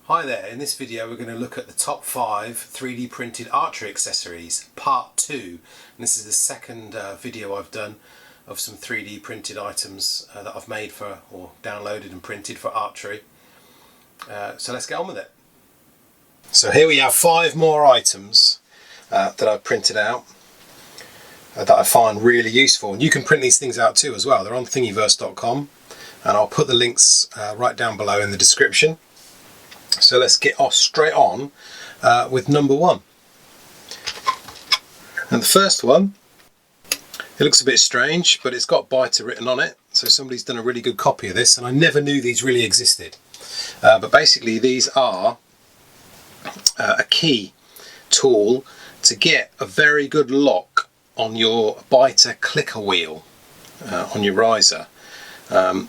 Hi there, in this video we're going to look at the top 5 3D printed archery accessories, part 2. And this is the second video I've done of some 3D printed items that I've made for, or downloaded and printed for archery. So let's get on with it. So here we have 5 more items that I've printed out that I find really useful. And you can print these things out too as well. They're on thingiverse.com and I'll put the links right down below in the description. So let's get off straight on with number 1. And the first one, it looks a bit strange, but it's got Biter written on it. So somebody's done a really good copy of this, and I never knew these really existed. But basically these are a key tool to get a very good lock on your Biter clicker wheel on your riser. And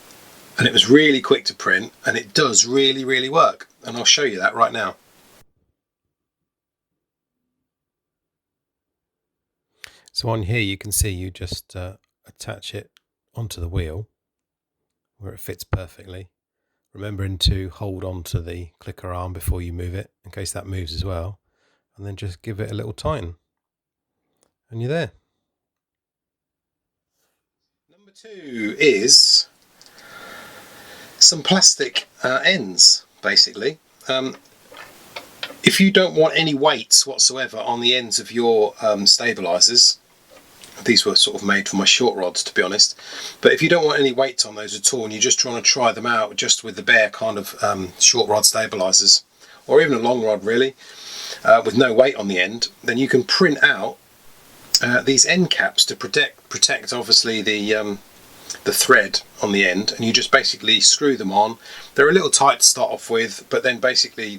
it was really quick to print, and it does really work. And I'll show you that right now. So on here you can see you just attach it onto the wheel where it fits perfectly, remembering to hold on to the clicker arm before you move it in case that moves as well, and then just give it a little tighten and you're there. Number 2 is some plastic ends, basically. If you don't want any weights whatsoever on the ends of your stabilizers, these were sort of made for my short rods, to be honest, but if you don't want any weights on those at all and you're just trying to try them out just with the bare kind of short rod stabilizers, or even a long rod really, with no weight on the end, then you can print out these end caps to protect obviously the thread on the end, and you just basically screw them on. They're a little tight to start off with, but then basically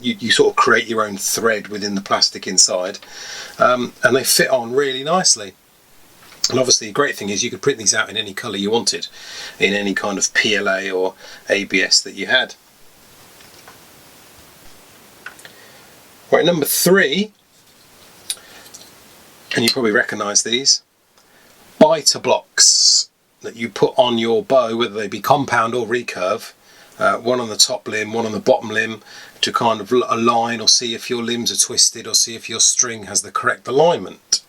you sort of create your own thread within the plastic inside, and they fit on really nicely. And obviously the great thing is you could print these out in any colour you wanted, in any kind of PLA or ABS that you had. Right, number 3, and you probably recognise these, Biter blocks that you put on your bow, whether they be compound or recurve, one on the top limb, one on the bottom limb, to kind of align or see if your limbs are twisted or see if your string has the correct alignment.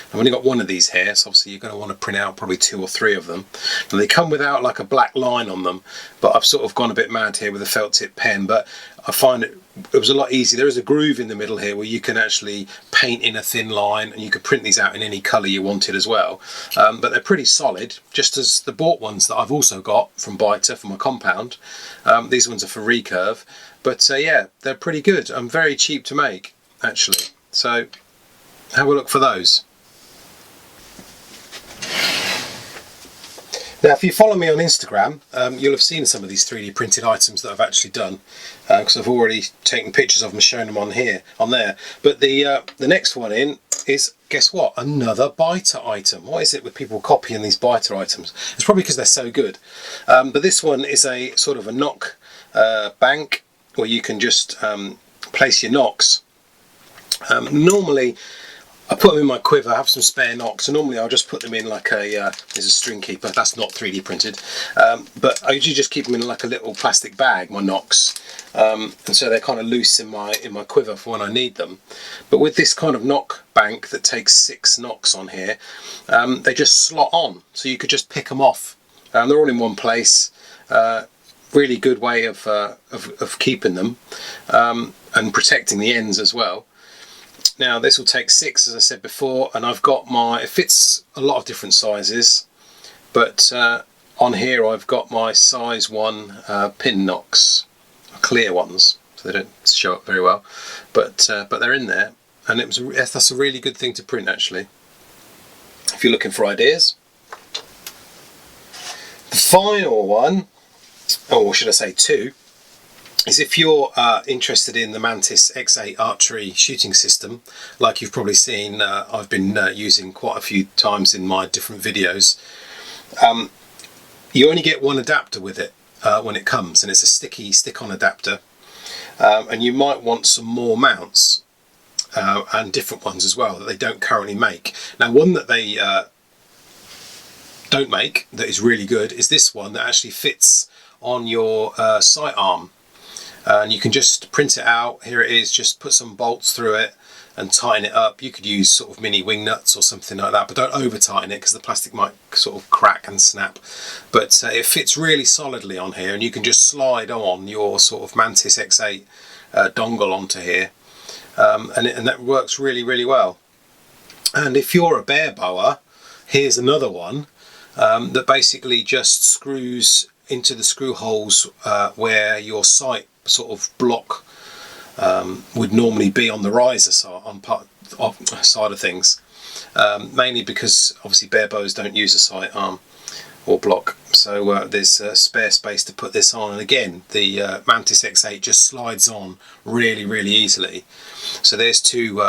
I've only got one of these here, so obviously you're going to want to print out probably 2 or 3 of them. And they come without like a black line on them, but I've sort of gone a bit mad here with a felt tip pen, but I find it was a lot easier. There is a groove in the middle here where you can actually paint in a thin line, and you could print these out in any colour you wanted as well. But they're pretty solid, just as the bought ones that I've also got from Biter for my compound. These ones are for recurve, but yeah, they're pretty good. I'm very cheap to make, actually. So have a look for those. Now, if you follow me on Instagram, you'll have seen some of these 3D printed items that I've actually done, because I've already taken pictures of them and shown them on there. But the next one in is, guess what? Another Biter item. What is it with people copying these Biter items? It's probably because they're so good. But this one is a sort of a knock bank where you can just place your knocks. Normally, I put them in my quiver. I have some spare knocks, and normally I'll just put them in like a, there's a string keeper, that's not 3D printed, but I usually just keep them in like a little plastic bag, my knocks, and so they're kind of loose in my quiver for when I need them. But with this kind of knock bank that takes 6 knocks on here, they just slot on, so you could just pick them off. They're all in one place. Really good way of keeping them and protecting the ends as well. Now this will take 6, as I said before, and I've got it fits a lot of different sizes, but on here I've got my size 1 pin knocks, clear ones, so they don't show up very well, but they're in there, and that's a really good thing to print, actually, if you're looking for ideas. The final one, or should I say 2, is if you're interested in the Mantis X8 archery shooting system, like you've probably seen, I've been using quite a few times in my different videos. You only get one adapter with it when it comes, and it's a stick-on adapter, and you might want some more mounts and different ones as well that they don't currently make. Now, one that they don't make that is really good is this one that actually fits on your sight arm. and you can just print it out. Here it is, just put some bolts through it and tighten it up. You could use sort of mini wing nuts or something like that, but don't over tighten it because the plastic might sort of crack and snap. But it fits really solidly on here, and you can just slide on your sort of Mantis X8 dongle onto here, and that works really well. And if you're a bare bower, here's another one that basically just screws into the screw holes where your sight sort of block would normally be on the riser side of things, mainly because obviously bare bows don't use a sight arm or block, so there's spare space to put this on. And again, the Mantis X8 just slides on really easily. So there's two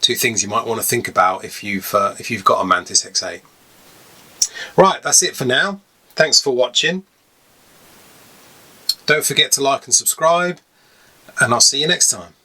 things you might want to think about if you've got a Mantis X8. Right, that's it for now. Thanks for watching. Don't forget to like and subscribe, and I'll see you next time.